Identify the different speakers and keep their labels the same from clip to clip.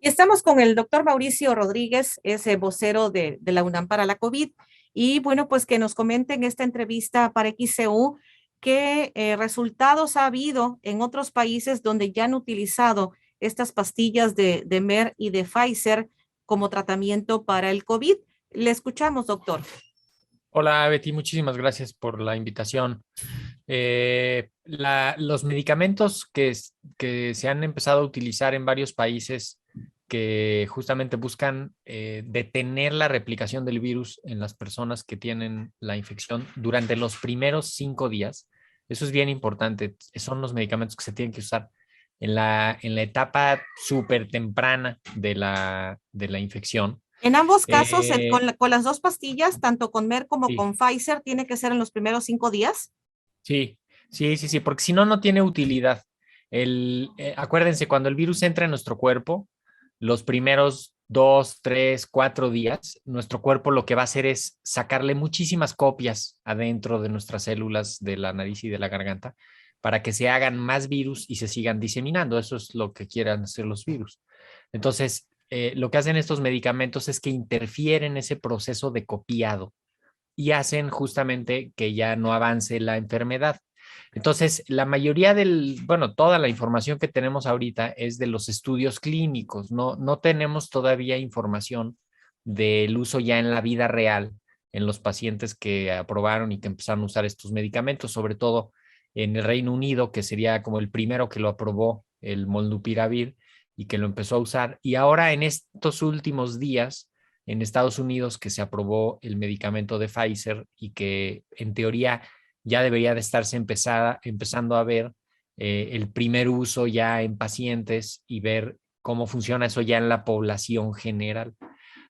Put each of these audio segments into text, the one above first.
Speaker 1: Y estamos con el doctor Mauricio Rodríguez, es vocero de la UNAM para la COVID. Y bueno, pues que nos comente en esta entrevista para XCU qué resultados ha habido en otros países donde ya han utilizado estas pastillas de Merck y de Pfizer como tratamiento para el COVID. Le escuchamos, doctor.
Speaker 2: Hola Betty, muchísimas gracias por la invitación. Los medicamentos que se han empezado a utilizar en varios países que justamente buscan detener la replicación del virus en las personas que tienen la infección durante los primeros 5 días. Eso es bien importante. Son los medicamentos que se tienen que usar en la etapa súper temprana de la infección.
Speaker 1: En ambos casos,
Speaker 2: Eh,
Speaker 1: con las dos pastillas, tanto con Merck como
Speaker 2: sí.
Speaker 1: con Pfizer, tiene que ser en los primeros 5 días.
Speaker 2: Sí, sí, porque si no, no tiene utilidad. Acuérdense, cuando el virus entra en nuestro cuerpo, los primeros 2, 3, 4 días, nuestro cuerpo lo que va a hacer es sacarle muchísimas copias adentro de nuestras células de la nariz y de la garganta para que se hagan más virus y se sigan diseminando. Eso es lo que quieran hacer los virus. Entonces, lo que hacen estos medicamentos es que interfieren ese proceso de copiado y hacen justamente que ya no avance la enfermedad. Entonces, la mayoría bueno, toda la información que tenemos ahorita es de los estudios clínicos, no tenemos todavía información del uso ya en la vida real en los pacientes que aprobaron y que empezaron a usar estos medicamentos, sobre todo en el Reino Unido, que sería como el primero que lo aprobó, el Molnupiravir, y que lo empezó a usar. Y ahora en estos últimos días, en Estados Unidos, que se aprobó el medicamento de Pfizer y que en teoría ya debería de estarse empezando a ver el primer uso ya en pacientes y ver cómo funciona eso ya en la población general.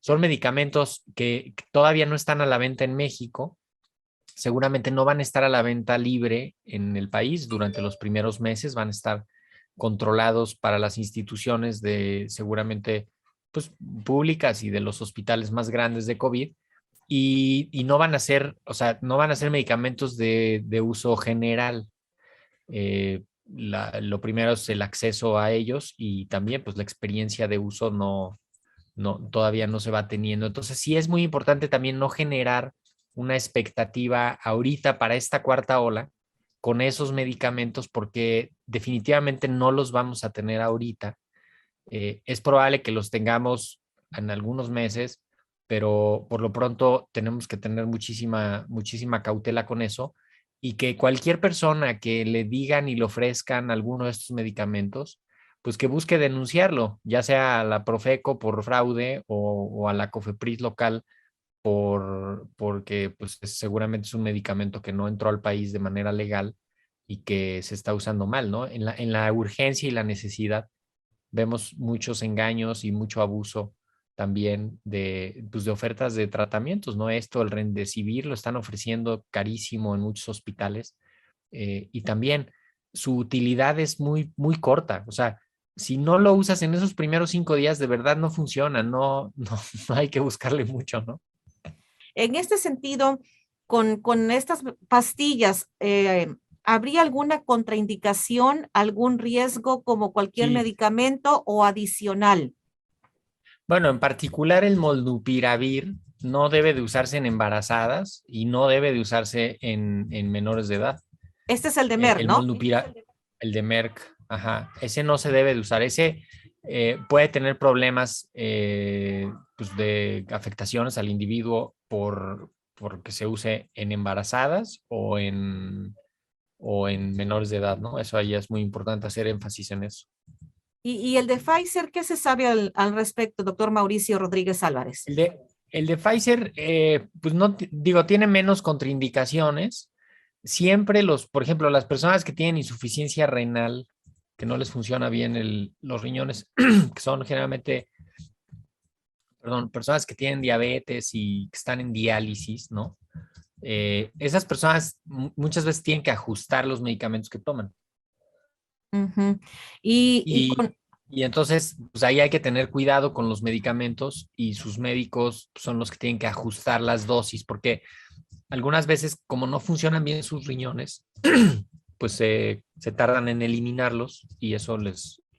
Speaker 2: Son medicamentos que todavía no están a la venta en México, seguramente no van a estar a la venta libre en el país durante los primeros meses, van a estar controlados para las instituciones de seguramente pues, públicas y de los hospitales más grandes de COVID y no van a ser, o sea, no van a ser medicamentos de uso general. Lo primero es el acceso a ellos y también pues la experiencia de uso todavía no se va teniendo. Entonces sí es muy importante también no generar una expectativa ahorita para esta cuarta ola con esos medicamentos porque definitivamente no los vamos a tener ahorita. Es probable que los tengamos en algunos meses, pero por lo pronto tenemos que tener muchísima cautela con eso y que cualquier persona que le digan y le ofrezcan alguno de estos medicamentos, pues que busque denunciarlo, ya sea a la Profeco por fraude o a la COFEPRIS local porque pues seguramente es un medicamento que no entró al país de manera legal y que se está usando mal, ¿no? En la urgencia y la necesidad vemos muchos engaños y mucho abuso también pues de ofertas de tratamientos, ¿no? Esto, el Remdesivir, lo están ofreciendo carísimo en muchos hospitales y también su utilidad es muy corta, o sea, si no lo usas en esos primeros 5 días, de verdad no funciona, no hay que buscarle mucho, ¿no?
Speaker 1: En este sentido, con estas pastillas, ¿habría alguna contraindicación, algún riesgo como cualquier
Speaker 2: Sí,
Speaker 1: medicamento o adicional?
Speaker 2: bueno, en particular el molnupiravir no debe de usarse en embarazadas y no debe de usarse en menores de edad.
Speaker 1: Este es el de Merck,
Speaker 2: El
Speaker 1: ¿no?
Speaker 2: molnupiravir, el de Merck, ajá, ese no se debe de usar. Ese puede tener problemas pues de afectaciones al individuo porque se use en embarazadas o en menores de edad, ¿no? Eso ahí es muy importante hacer énfasis en eso.
Speaker 1: Y el de Pfizer, ¿qué se sabe al respecto, doctor Mauricio Rodríguez Álvarez?
Speaker 2: El de Pfizer, pues no, digo, tiene menos contraindicaciones. Siempre por ejemplo, las personas que tienen insuficiencia renal, que no les funciona bien los riñones, que son generalmente, perdón, personas que tienen diabetes y que están en diálisis, ¿no? Esas personas muchas veces tienen que ajustar los medicamentos que toman.
Speaker 1: Ujú. Y
Speaker 2: Y,
Speaker 1: con,
Speaker 2: y entonces, pues ahí hay que tener cuidado con los medicamentos y sus médicos son los que tienen que ajustar las dosis, porque algunas veces, como no funcionan bien sus riñones, pues se tardan en eliminarlos y eso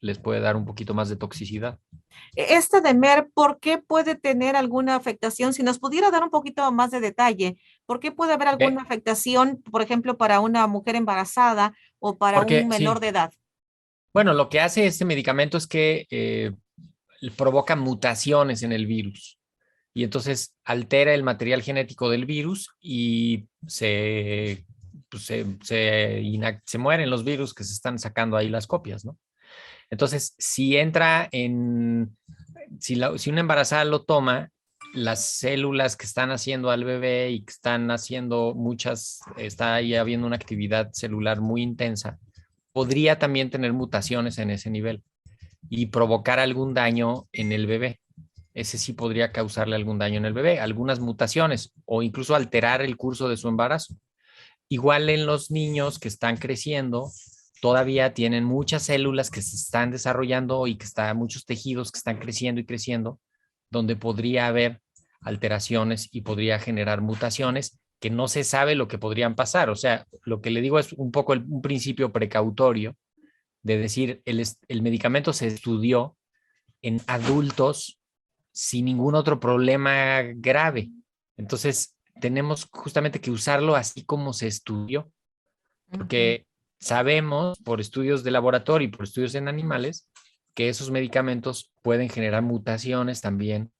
Speaker 2: les puede dar un poquito más de toxicidad.
Speaker 1: Esta de MER, ¿por qué puede tener alguna afectación? Si nos pudiera dar un poquito más de detalle, ¿por qué puede haber
Speaker 2: Eh,
Speaker 1: alguna afectación, por ejemplo, para una mujer embarazada o para un
Speaker 2: Porque
Speaker 1: menor
Speaker 2: sí,
Speaker 1: de edad?
Speaker 2: bueno, lo que hace este medicamento es que provoca mutaciones en el virus y entonces altera el material genético del virus y se mueren los virus que se están sacando ahí las copias, ¿no? Entonces, si una embarazada lo toma, las células que están haciendo al bebé y que están haciendo está ahí habiendo una actividad celular muy intensa, podría también tener mutaciones en ese nivel y provocar algún daño en el bebé. Ese sí podría causarle algún daño en el bebé, algunas mutaciones o incluso alterar el curso de su embarazo. Igual en los niños que están creciendo, todavía tienen muchas células que se están desarrollando y muchos tejidos que están creciendo y creciendo, donde podría haber alteraciones y podría generar mutaciones que no se sabe lo que podrían pasar. O sea, lo que le digo es un poco un principio precautorio de decir, el medicamento se estudió en adultos sin ningún otro problema grave. Entonces, tenemos justamente que usarlo así como se estudió,
Speaker 1: Ujú.
Speaker 2: porque sabemos por estudios de laboratorio y por estudios en animales que esos medicamentos pueden generar mutaciones también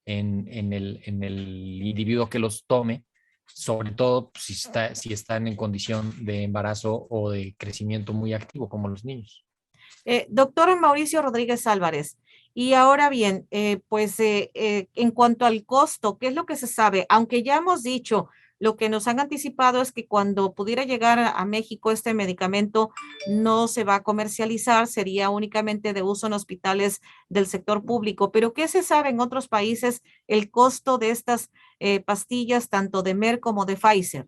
Speaker 2: en el individuo que los tome, sobre todo si están en condición de embarazo o de crecimiento muy activo, como los niños.
Speaker 1: Doctor Mauricio Rodríguez Álvarez, y ahora bien, en cuanto al costo, ¿qué es lo que se sabe? Aunque ya hemos dicho, lo que nos han anticipado es que cuando pudiera llegar a México este medicamento no se va a comercializar, sería únicamente de uso en hospitales del sector público. Pero ¿qué se sabe en otros países el costo de estas pastillas, tanto de Merck como de Pfizer?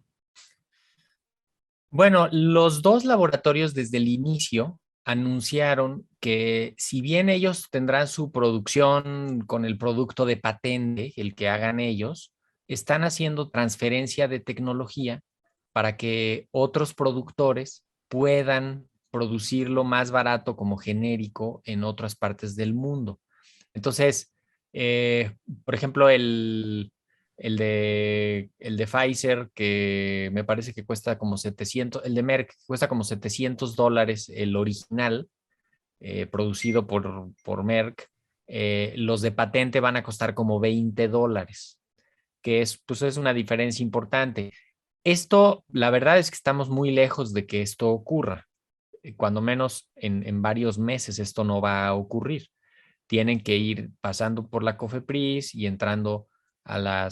Speaker 2: Bueno, los dos laboratorios desde el inicio anunciaron que si bien ellos tendrán su producción con el producto de patente, el que hagan ellos, están haciendo transferencia de tecnología para que otros productores puedan producirlo más barato como genérico en otras partes del mundo. Entonces, eh, por ejemplo, el de Pfizer, que me parece que cuesta como 700, el de Merck cuesta como $700 el original, producido por Merck. Los de patente van a costar como $20, pues es una diferencia importante. Esto, la verdad es que estamos muy lejos de que esto ocurra. Cuando menos en varios meses esto no va a ocurrir. Tienen que ir pasando por la COFEPRIS y entrando a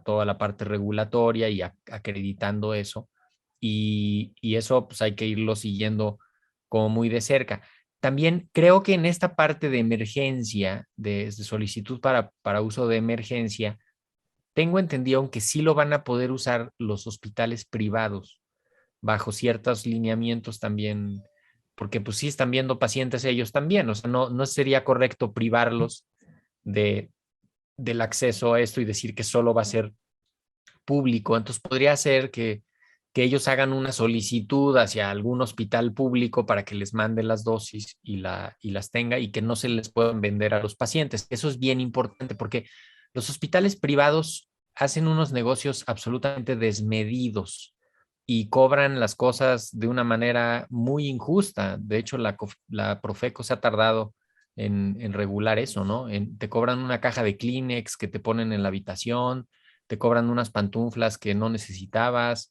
Speaker 2: toda la parte regulatoria y acreditando eso. Y eso pues hay que irlo siguiendo como muy de cerca. También creo que en esta parte de emergencia, de solicitud para uso de emergencia, tengo entendido que sí lo van a poder usar los hospitales privados bajo ciertos lineamientos también, porque pues sí están viendo pacientes ellos también, o sea, no sería correcto privarlos de, del acceso a esto y decir que solo va a ser público. Entonces podría ser que ellos hagan una solicitud hacia algún hospital público para que les mande las dosis y las tenga y que no se les puedan vender a los pacientes. Eso es bien importante porque los hospitales privados hacen unos negocios absolutamente desmedidos y cobran las cosas de una manera muy injusta. De hecho, la Profeco se ha tardado en regular eso, ¿no? Te cobran una caja de Kleenex que te ponen en la habitación, te cobran unas pantuflas que no necesitabas,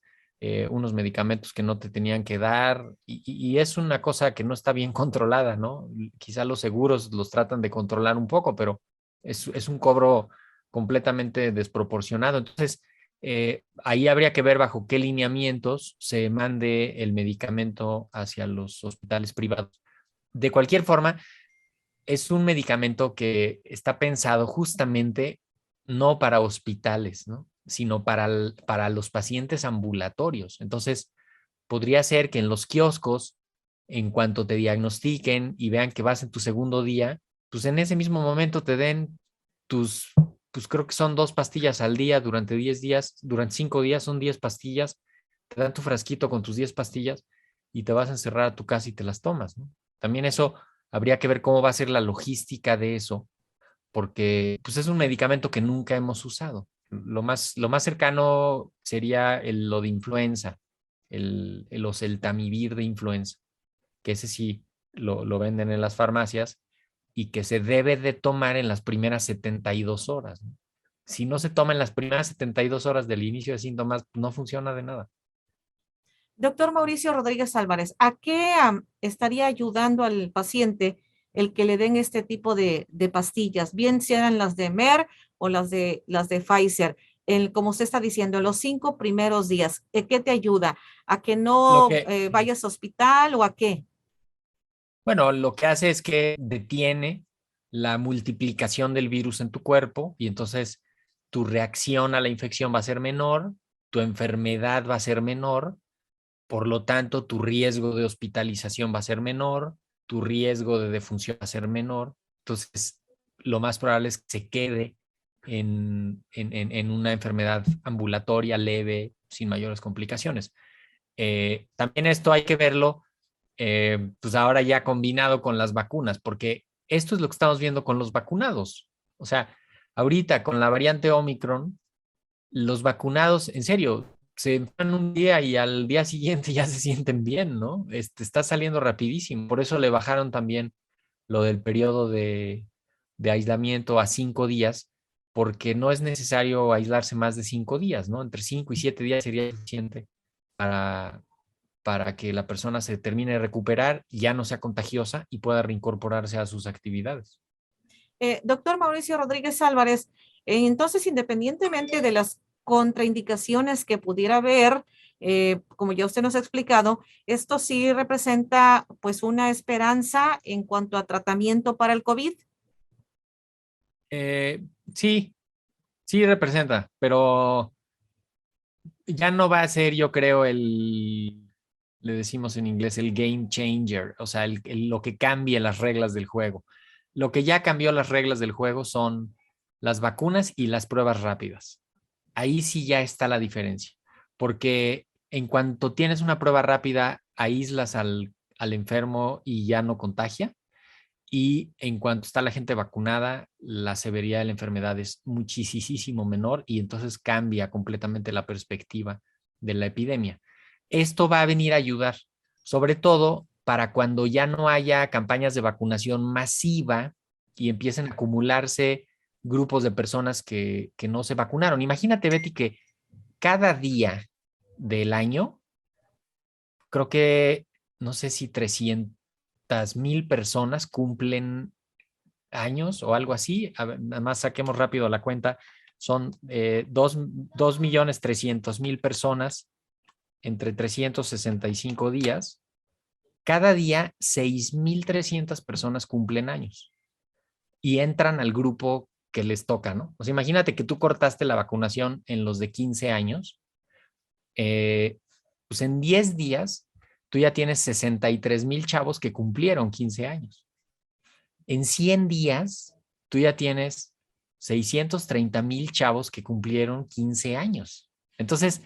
Speaker 2: unos medicamentos que no te tenían que dar, y es una cosa que no está bien controlada, ¿no? Quizá los seguros los tratan de controlar un poco, pero es un cobro completamente desproporcionado. Entonces, ahí habría que ver bajo qué lineamientos se mande el medicamento hacia los hospitales privados. De cualquier forma, es un medicamento que está pensado justamente no para hospitales, ¿no? Sino para los pacientes ambulatorios. Entonces, podría ser que en los kioscos, en cuanto te diagnostiquen y vean que vas en tu segundo día, pues en ese mismo momento te den tus, pues creo que son 2 pastillas al día durante 10 días, durante 5 días son 10 pastillas, te dan tu frasquito con tus 10 pastillas y te vas a encerrar a tu casa y te las tomas, ¿no? También eso Habría que ver cómo va a ser la logística de eso, porque pues, es un medicamento que nunca hemos usado. Lo más cercano sería lo de influenza, el oseltamivir de influenza, que ese sí lo venden en las farmacias y que se debe de tomar en las primeras 72 horas, ¿no? Si no se toma en las primeras 72 horas del inicio de síntomas, no funciona de nada.
Speaker 1: Doctor Mauricio Rodríguez Álvarez, ¿a qué estaría ayudando al paciente el que le den este tipo de pastillas, bien sean las de Merck o las de Pfizer? Como usted está diciendo, los 5 primeros días, ¿qué te ayuda? ¿A que
Speaker 2: Lo
Speaker 1: no
Speaker 2: que,
Speaker 1: vayas a hospital o a qué?
Speaker 2: bueno, lo que hace es que detiene la multiplicación del virus en tu cuerpo y entonces tu reacción a la infección va a ser menor, tu enfermedad va a ser menor. Por lo tanto, tu riesgo de hospitalización va a ser menor, tu riesgo de defunción va a ser menor. Entonces, lo más probable es que se quede en una enfermedad ambulatoria leve, sin mayores complicaciones. También esto hay que verlo, pues ahora ya combinado con las vacunas, porque esto es lo que estamos viendo con los vacunados. O sea, ahorita con la variante Omicron, los vacunados, en serio, se enferman un día y al día siguiente ya se sienten bien, ¿no? Está saliendo rapidísimo. Por eso le bajaron también lo del periodo de aislamiento a 5 días, porque no es necesario aislarse más de 5 días, ¿no? Entre 5 y 7 días sería suficiente para, para que la persona se termine de recuperar, ya no sea contagiosa y pueda reincorporarse a sus actividades.
Speaker 1: Doctor Mauricio Rodríguez Álvarez, entonces, independientemente de las contraindicaciones que pudiera haber, como ya usted nos ha explicado, esto sí representa pues una esperanza en cuanto a tratamiento para el COVID.
Speaker 2: Eh, sí, sí representa, pero ya no va a ser, yo creo, le decimos en inglés, el game changer, o sea, lo que cambie las reglas del juego. Lo que ya cambió las reglas del juego son las vacunas y las pruebas rápidas. Ahí sí ya está la diferencia, porque en cuanto tienes una prueba rápida, aíslas al enfermo y ya no contagia. Y en cuanto está la gente vacunada, la severidad de la enfermedad es muchísimo menor y entonces cambia completamente la perspectiva de la epidemia. Esto va a venir a ayudar, sobre todo para cuando ya no haya campañas de vacunación masiva y empiecen a acumularse grupos de personas que no se vacunaron. Imagínate, Betty, que cada día del año, creo que, no sé si 300,000 personas cumplen años o algo así. Nada más saquemos rápido la cuenta. Son 2.300.000 personas entre 365 días. Cada día 6.300 personas cumplen años y entran al grupo que les toca, ¿no? O sea, imagínate que tú cortaste la vacunación en los de 15 años, pues en 10 días tú ya tienes 63,000 chavos que cumplieron 15 años. En 100 días, tú ya tienes 630,000 chavos que cumplieron 15 años. Entonces,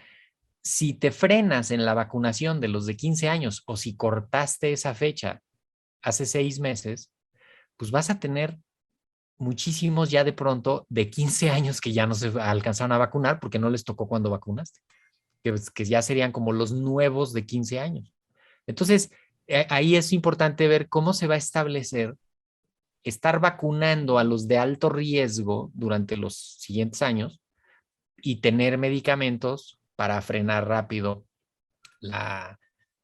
Speaker 2: si te frenas en la vacunación de los de 15 años o si cortaste esa fecha hace 6 meses, pues vas a tener muchísimos ya de pronto de 15 años que ya no se alcanzaron a vacunar porque no les tocó cuando vacunaste, que ya serían como los nuevos de 15 años. Entonces, ahí es importante ver cómo se va a establecer estar vacunando a los de alto riesgo durante los siguientes años y tener medicamentos para frenar rápido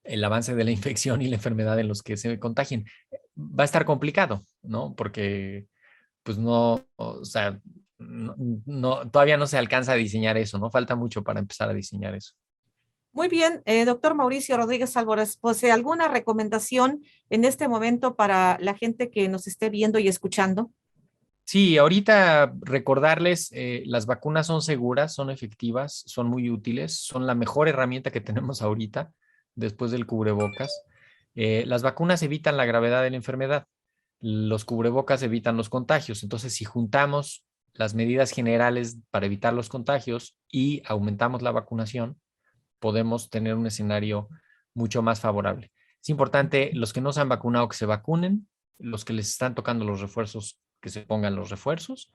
Speaker 2: el avance de la infección y la enfermedad en los que se contagien. Va a estar complicado, ¿no? Porque, pues no, o sea, todavía no se alcanza a diseñar eso, ¿no? Falta mucho para empezar a diseñar eso.
Speaker 1: Muy bien, doctor Mauricio Rodríguez Álvarez, pues ¿alguna recomendación en este momento para la gente que nos esté viendo y escuchando?
Speaker 2: Sí, ahorita recordarles, las vacunas son seguras, son efectivas, son muy útiles, son la mejor herramienta que tenemos ahorita después del cubrebocas. Las vacunas evitan la gravedad de la enfermedad, los cubrebocas evitan los contagios. Entonces, si juntamos las medidas generales para evitar los contagios y aumentamos la vacunación, podemos tener un escenario mucho más favorable. Es importante los que no se han vacunado que se vacunen, los que les están tocando los refuerzos, que se pongan los refuerzos.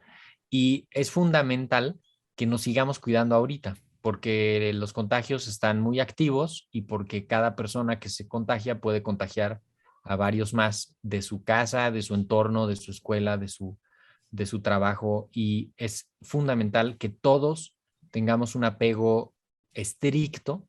Speaker 2: Y es fundamental que nos sigamos cuidando ahorita, porque los contagios están muy activos y porque cada persona que se contagia puede contagiar a varios más de su casa, de su entorno, de su escuela, de su trabajo. Y es fundamental que todos tengamos un apego estricto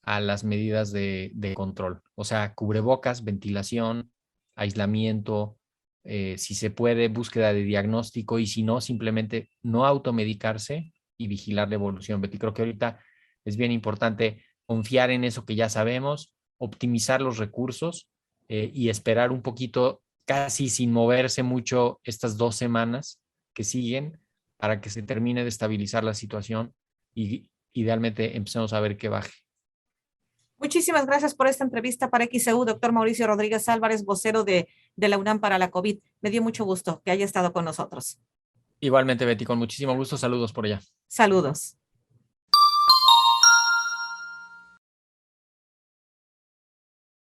Speaker 2: a las medidas de control. O sea, cubrebocas, ventilación, aislamiento, si se puede, búsqueda de diagnóstico y si no, simplemente no automedicarse y vigilar la evolución. Betty, creo que ahorita es bien importante confiar en eso que ya sabemos, optimizar los recursos y esperar un poquito, casi sin moverse mucho, estas 2 semanas que siguen para que se termine de estabilizar la situación y idealmente empecemos a ver que baje.
Speaker 1: Muchísimas gracias por esta entrevista para XEU, doctor Mauricio Rodríguez Álvarez, vocero de la UNAM para la COVID. Me dio mucho gusto que haya estado con nosotros.
Speaker 2: Igualmente, Betty, con muchísimo gusto. Saludos por allá.
Speaker 1: Saludos.